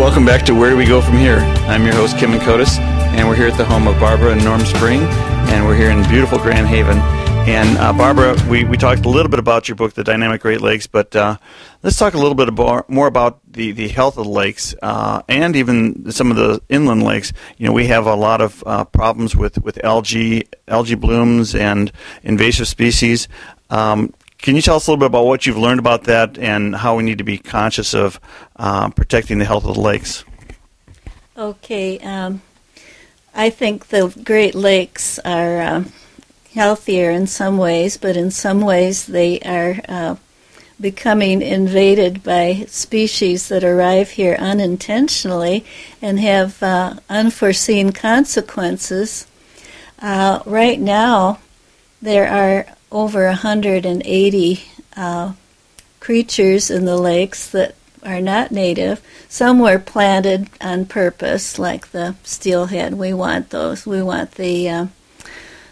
welcome back to Where Do We Go From Here? I'm your host, Kimon Kotos, and we're here at the home of Barbara and Norm Spring, and we're here in beautiful Grand Haven. And Barbara, we talked a little bit about your book, The Dynamic Great Lakes, but let's talk a little bit more about the health of the lakes and even some of the inland lakes. You know, we have a lot of problems with algae blooms and invasive species. Can you tell us a little bit about what you've learned about that and how we need to be conscious of protecting the health of the lakes? Okay. I think the Great Lakes are healthier in some ways, but in some ways they are becoming invaded by species that arrive here unintentionally and have unforeseen consequences. Right now, there are over 180 creatures in the lakes that are not native. Some were planted on purpose, like the steelhead. We want those. We want the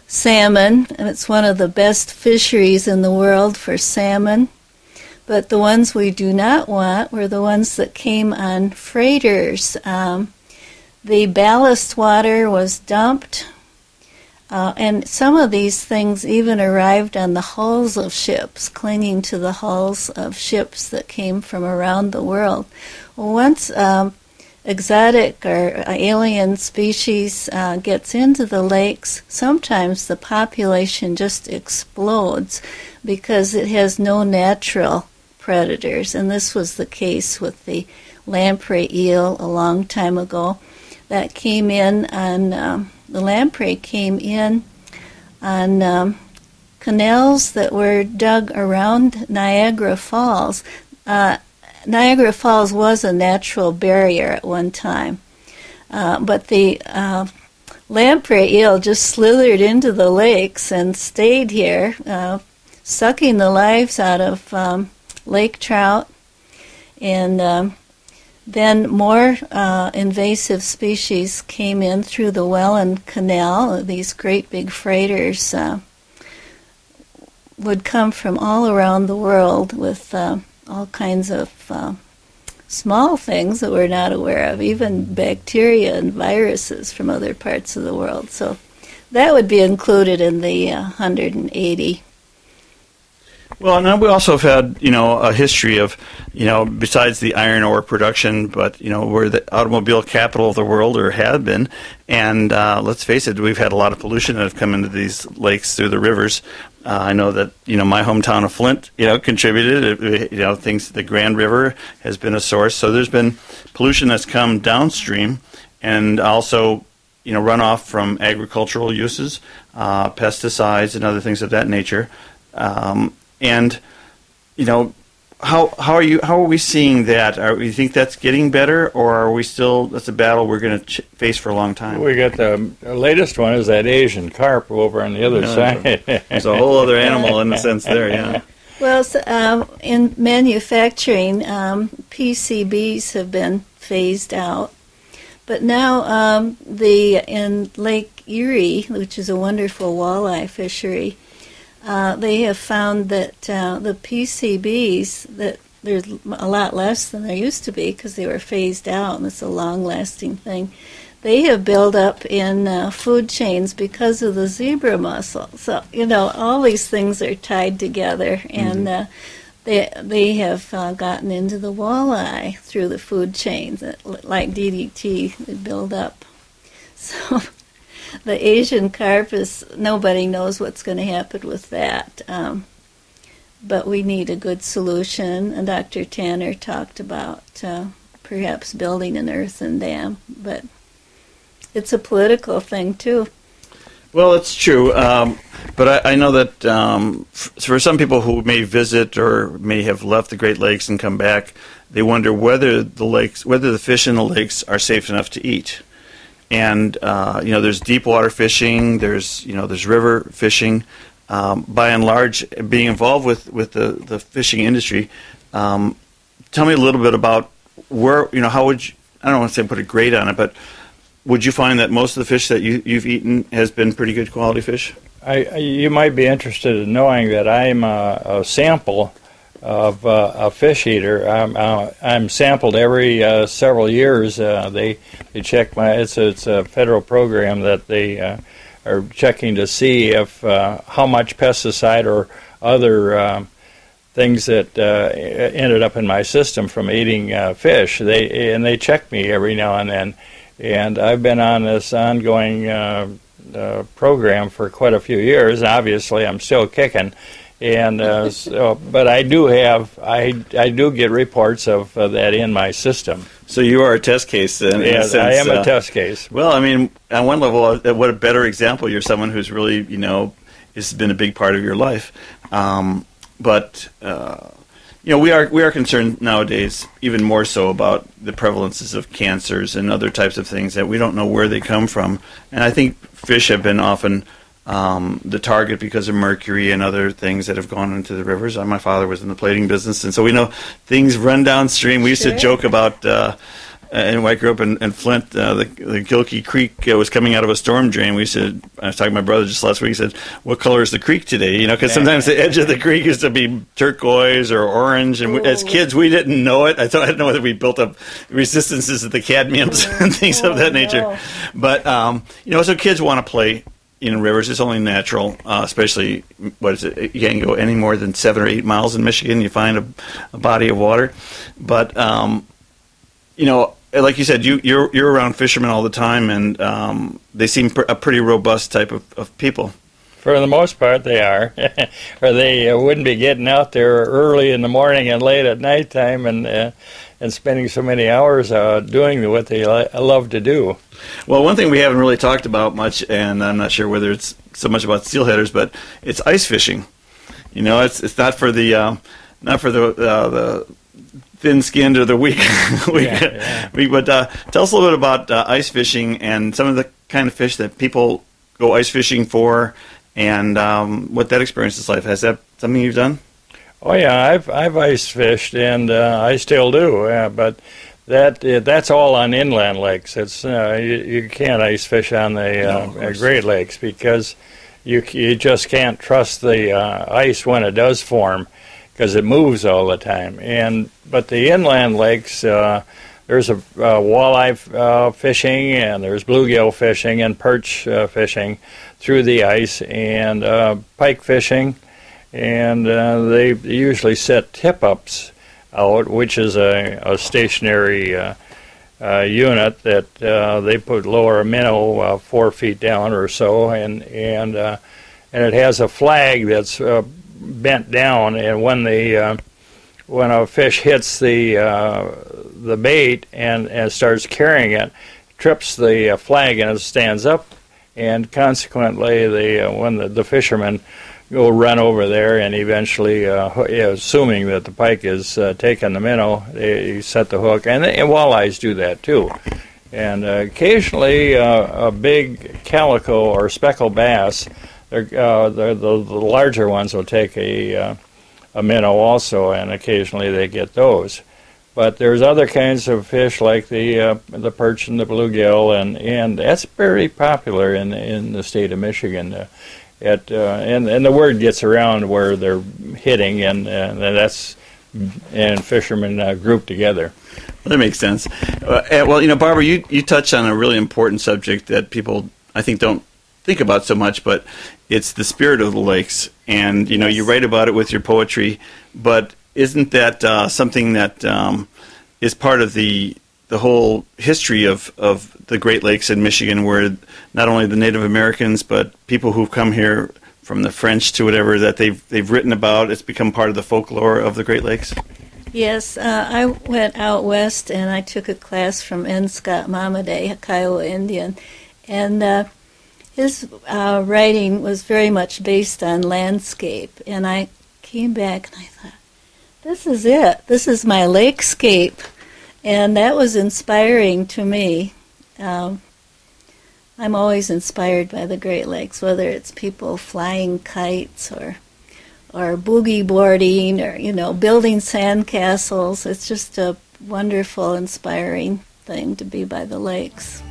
salmon, and it's one of the best fisheries in the world for salmon. But the ones we do not want were the ones that came on freighters. The ballast water was dumped, and some of these things even arrived on the hulls of ships, clinging to the hulls of ships that came from around the world. Well, once exotic or alien species gets into the lakes, sometimes the population just explodes because it has no natural predators. And this was the case with the lamprey eel a long time ago. That came in on, the lamprey came in on canals that were dug around Niagara Falls. Niagara Falls was a natural barrier at one time, but the lamprey eel just slithered into the lakes and stayed here, sucking the lives out of lake trout, and then more invasive species came in through the Welland Canal. These great big freighters would come from all around the world with all kinds of small things that we're not aware of, even bacteria and viruses from other parts of the world. So that would be included in the 180. Well, and we also have had, a history of, besides the iron ore production, but, we're the automobile capital of the world, or had been, and let's face it, we've had a lot of pollution that have come into these lakes through the rivers. I know that, my hometown of Flint, contributed, the Grand River has been a source, so there's been pollution that's come downstream, and also, runoff from agricultural uses, pesticides and other things of that nature. And, how are we seeing that? Do you think that's getting better, or are we still, that's a battle we're going to face for a long time? We got the latest one is that Asian carp over on the other side. It's a whole other animal in a sense there, yeah. Well, so, in manufacturing, PCBs have been phased out. But now in Lake Erie, which is a wonderful walleye fishery, they have found that the PCBs, that there's a lot less than there used to be because they were phased out, and it's a long-lasting thing. They have built up in food chains because of the zebra mussel. So, all these things are tied together, and they have gotten into the walleye through the food chains, like DDT, they build up. So the Asian carp is, nobody knows what's going to happen with that. But we need a good solution. And Dr. Tanner talked about perhaps building an earthen dam. But it's a political thing, too. Well, it's true. But I know that for some people who may visit or may have left the Great Lakes and come back, they wonder whether the fish in the lakes are safe enough to eat. And there's deep water fishing, there's river fishing. By and large, being involved with the fishing industry, tell me a little bit about where, how would you, I don't want to say put a grade on it, but would you find that most of the fish that you've eaten has been pretty good quality fish? You might be interested in knowing that I'm a sample a fish eater. I'm sampled every several years. They check it's a federal program that they are checking to see if how much pesticide or other things that ended up in my system from eating fish. They check me every now and then, and I've been on this ongoing program for quite a few years. Obviously, I'm still kicking. And but I do get reports of that in my system. So you are a test case, then. Yes, I am a test case. Well, I mean, on one level, what a better example! You're someone who's really, has been a big part of your life. But we are concerned nowadays, even more so, about the prevalences of cancers and other types of things that we don't know where they come from. And I think fish have been often the target because of mercury and other things that have gone into the rivers. My father was in the plating business, and so we know things run downstream. We used to joke about, and I grew up in Flint, the Gilkey Creek was coming out of a storm drain. I was talking to my brother just last week. He said, "What color is the creek today?" Because sometimes the edge of the creek used to be turquoise or orange, and as kids we didn't know it. I didn't know whether we built up resistances to the cadmiums and things of that nature. But so kids want to play in rivers. It's only natural, especially, you can't go any more than 7 or 8 miles in Michigan, you find a body of water. But, like you said, you're around fishermen all the time, and they seem a pretty robust type of people. For the most part, they are. Or they wouldn't be getting out there early in the morning and late at nighttime and spending so many hours doing what they love to do. Well, one thing we haven't really talked about much, and I'm not sure whether it's so much about steelheaders, but it's ice fishing. It's not for the thin-skinned or the weak. But tell us a little bit about ice fishing and some of the kind of fish that people go ice fishing for, and what that experience is like. Has that something you've done? Oh yeah, I've ice fished, and I still do. But that's all on inland lakes. It's you can't ice fish on the Great Lakes because you just can't trust the ice when it does form, because it moves all the time. But the inland lakes, there's a walleye fishing, and there's bluegill fishing and perch fishing through the ice, and pike fishing, and they usually set tip-ups out, which is a stationary unit that they lower a minnow 4 feet down or so, and it has a flag that's bent down, and when a fish hits the bait and starts carrying it, trips the flag and it stands up, and consequently when the fishermen go run over there, and eventually, assuming that the pike is taking the minnow, they set the hook, and walleyes do that too. And occasionally, a big calico or speckled bass, the larger ones will take a minnow also, and occasionally they get those. But there's other kinds of fish like the perch and the bluegill, and that's very popular in the state of Michigan. And the word gets around where they're hitting, and fishermen group together. Well, that makes sense. Barbara, you touched on a really important subject that people, I think, don't think about so much, but it's the spirit of the lakes. And, you write about it with your poetry, but isn't that something that is part of the whole history of the Great Lakes in Michigan, where not only the Native Americans, but people who've come here from the French to whatever, that they've written about, it's become part of the folklore of the Great Lakes? Yes, I went out west and I took a class from N. Scott Mamaday, a Kiowa Indian, and his writing was very much based on landscape. And I came back and I thought, this is it. This is my lakescape. And that was inspiring to me. I'm always inspired by the Great Lakes, whether it's people flying kites or boogie boarding or, building sandcastles. It's just a wonderful, inspiring thing to be by the lakes.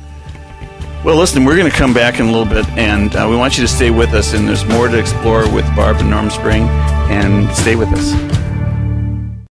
Well, listen, we're going to come back in a little bit, and we want you to stay with us, and there's more to explore with Barb and Norm Spring, and stay with us.